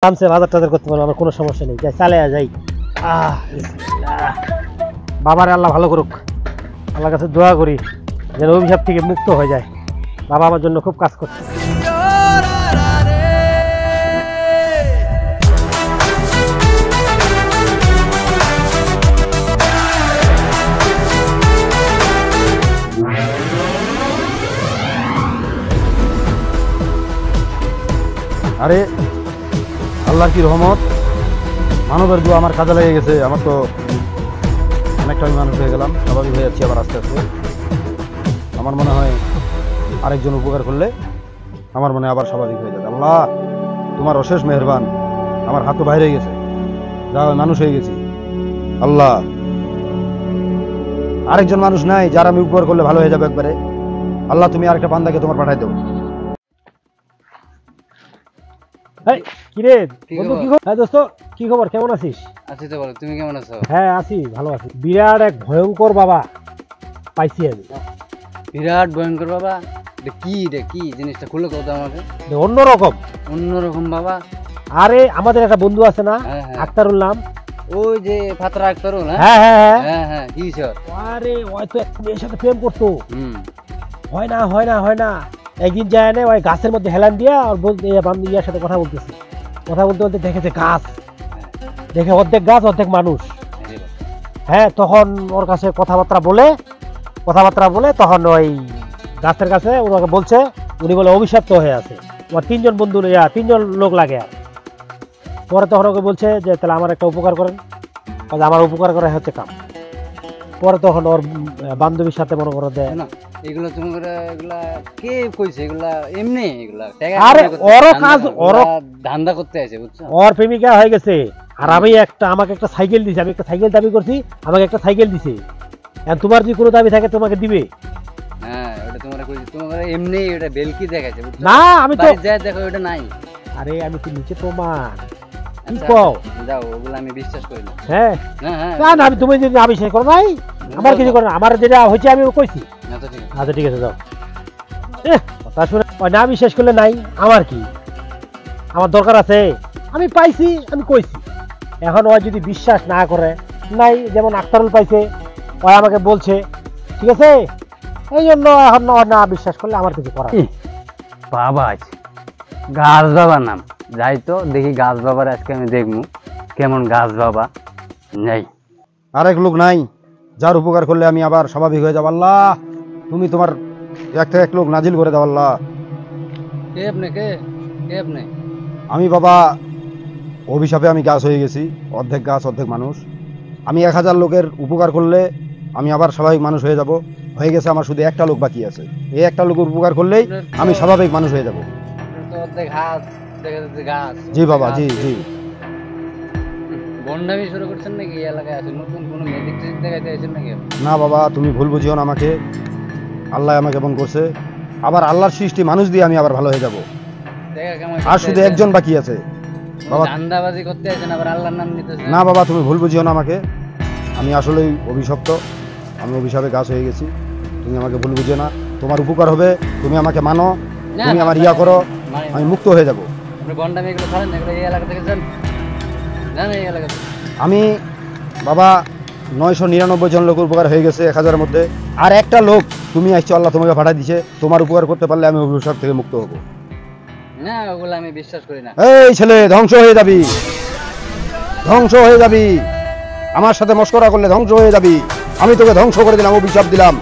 আরামসে বাজার টাজার করতে পারবো, আমার কোনো সমস্যা নেই। যাই চালে যাই। বাবার আল্লাহ ভালো করুক, আল্লাহর কাছে দোয়া করি যেন অভিশাপ থেকে মুক্ত হয়ে যায়। বাবা আমার জন্য খুব কাজ করছে। আরে আল্লাহর কি রহমত, মানবের দোয়া আমার কাজে লেগে গেছে। আমার তো অনেকটা আমি মানুষ হয়ে গেলাম, স্বাভাবিক হয়ে যাচ্ছি আবার আস্তে আস্তে। আমার মনে হয় আরেকজন উপকার করলে আমার মনে আবার স্বাভাবিক হয়ে যাবে। আল্লাহ তোমার অশেষ মেহেরবান, আমার হাত তো বাইরে গেছে, যা মানুষ হয়ে গেছি। আল্লাহ আরেকজন মানুষ নাই যার আমি উপকার করলে ভালো হয়ে যাবে একবারে। আল্লাহ তুমি আরেকটা বান্দাকে তোমার পাঠাই দাও। কিরে বন্ধু, কি খবর? হ্যাঁ দোস্ত, কি খবর, কেমন আছিস? আছি তো, বলো তুমি কেমন আছো? হ্যাঁ আছি, ভালো আছি। বিরাট এক ভয়ঙ্কর বাবা পাইছি আমি। বিরাট ভয়ঙ্কর বাবা? কি জিনিসটা খুলে কথা আমাকে। অন্যরকম অন্যরকম বাবা? আরে আমাদের একটা বন্ধু আছে না, হ্যাঁ, হ্যাঁ। আক্তারুল নাম, ওই যে ফাতরা আক্তারুল। হ্যাঁ হ্যাঁ হ্যাঁ হ্যাঁ হ্যাঁ, কি স্যার? আরে ওই তো এক মেয়ের সাথে প্রেম করতো। হুম। হয় না একদিন যায় না, ওই গাছের মধ্যে হেলান দিয়া আর বলতে ইয়ার সাথে কথা বলতেছে। কথা বলতে বলতে দেখেছে গাছ, দেখে অর্ধেক গাছ অর্ধেক মানুষ। হ্যাঁ, তখন ওর কাছে কথাবার্তা বলে তখন ওই গাছের কাছে ওনাকে বলছে, উনি বলে অভিশপ্ত হয়ে আছে। আমার তিনজন লোক লাগে। আর পরে তখন ওকে বলছে যে তাহলে আমার একটা উপকার করেন, আমার উপকার করা হচ্ছে কাম। পরে তখন ওর বান্ধবীর সাথে মনে করে দেয় না, এগুলো তুমি করে এগুলা কে কইছে? এগুলা এমনি এগুলা আরে ওরও কাজ, ওরও ধান্দা করতে আছে, বুঝছো? ওর প্রেমিকা হয়ে গেছে। আর আমি আমাকে একটা সাইকেল দিছে, আমি একটা সাইকেল দাবি করছি, আমাকে একটা সাইকেল দিছে। তোমার যদি কোনো দাবি থাকে তোমাকে দিবে। হ্যাঁ, ওটা তোমার কইছি, তোমার এমনি ওটা বেলকি দেখাইছে, বুঝছো? না আমি তো যাই দেখো ওটা নাই। আরে আমি তো নিচে তোমার কি আচ্ছা, কও? যাও, ওগুলো আমি বিশ্বাস করি না। হ্যাঁ না হ্যাঁ, না আমি তুমি যদি আবিষ্কার করো নাই, আমার কিছু করো না, আমার যেটা হয়েছে আমি কইছি। না তো ঠিক আছে। আচ্ছা ঠিক আছে, যাও। কথা শুনে না বিশ্বাস করলে নাই, আমার কি, আমার দরকার আছে, আমি পাইছি, আমি কইছি। এখন ও যদি বিশ্বাস না করে, নাই যেমন আক্তারুল পাইছে, ও আমাকে বলছে, ঠিক আছে, এই জন্য এখন না বিশ্বাস করলে আমার কিছু করার নেই। বাবা আছে, গাছ বাবার নাম। যাই তো দেখি গাছ বাবার, আজকে আমি দেখবো কেমন গাছ বাবা। যাই। আরেক লোক নাই যার উপকার করলে আমি আবার স্বাভাবিক হয়ে যাব। আল্লাহ তুমি তোমার এক লোক নাজিল করে দাও। আল্লাহ কে আপনি? কে আপনি? আমি বাবা অভিশাপে আমি গাছ হয়ে গেছি, অর্ধেক গাছ অর্ধেক মানুষ। আমি 1000 লোকের উপকার করলে আমি আবার স্বাভাবিক মানুষ হয়ে যাব। হয়ে গেছে আমার শুধু একটা লোক বাকি আছে, এই একটা লোকের উপকার করলেই আমি স্বাভাবিক মানুষ হয়ে যাব। জি বাবা, জি জি। বন্ডামি শুরু করছেন নাকি এই এলাকায়? আছে নতুন কোনো ম্যাজিক ট্রিক দেখাইতে আছেন নাকি? না বাবা, তুমি ভুল বুঝিও না আমাকে। আল্লাহ আমাকে এমন করছে, আবার আল্লাহর সৃষ্টি মানুষ দিয়ে আমি আবার ভালো হয়ে যাব। দেখা কেমন আর শুধু একজন বাকি আছে বাবা। ধান্দাবাজি করতে আছেন, আবার আল্লাহর নাম নিতেছেন। না বাবা, তুমি ভুল বুঝিও না আমাকে। আমি আসলেই অভিশপ্ত, আমি অভিশাপে গাছ হয়ে গেছি। তুমি আমাকে ভুল বুঝিও না, তোমার উপকার হবে, তুমি আমাকে মানো, তুমি আমার ইয়া করো, আমি মুক্ত হয়ে যাব। আপনি বন্ডামি এগুলো ছাড়েন, এগুলো এই এলাকা থেকে যান। জান এই এলাকা থেকে আমি বাবা 999 জন লোকের উপকার হয়ে গেছে 1000-এর মধ্যে। আর একটা লোক তুমি আসছো, আল্লাহ তোমাকে পাঠিয়ে দিছে, তোমার উপকার করতে পারলে আমি অভিশাপ থেকে মুক্ত হব। না, ওগুলো আমি বিশ্বাস করি না। এই ছেলে, ধ্বংস হয়ে যাবি, ধ্বংস হয়ে যাবি। আমার সাথে মস্করা করলে ধ্বংস হয়ে যাবি। আমি তোকে ধ্বংস করে দিলাম, অভিশাপ দিলাম।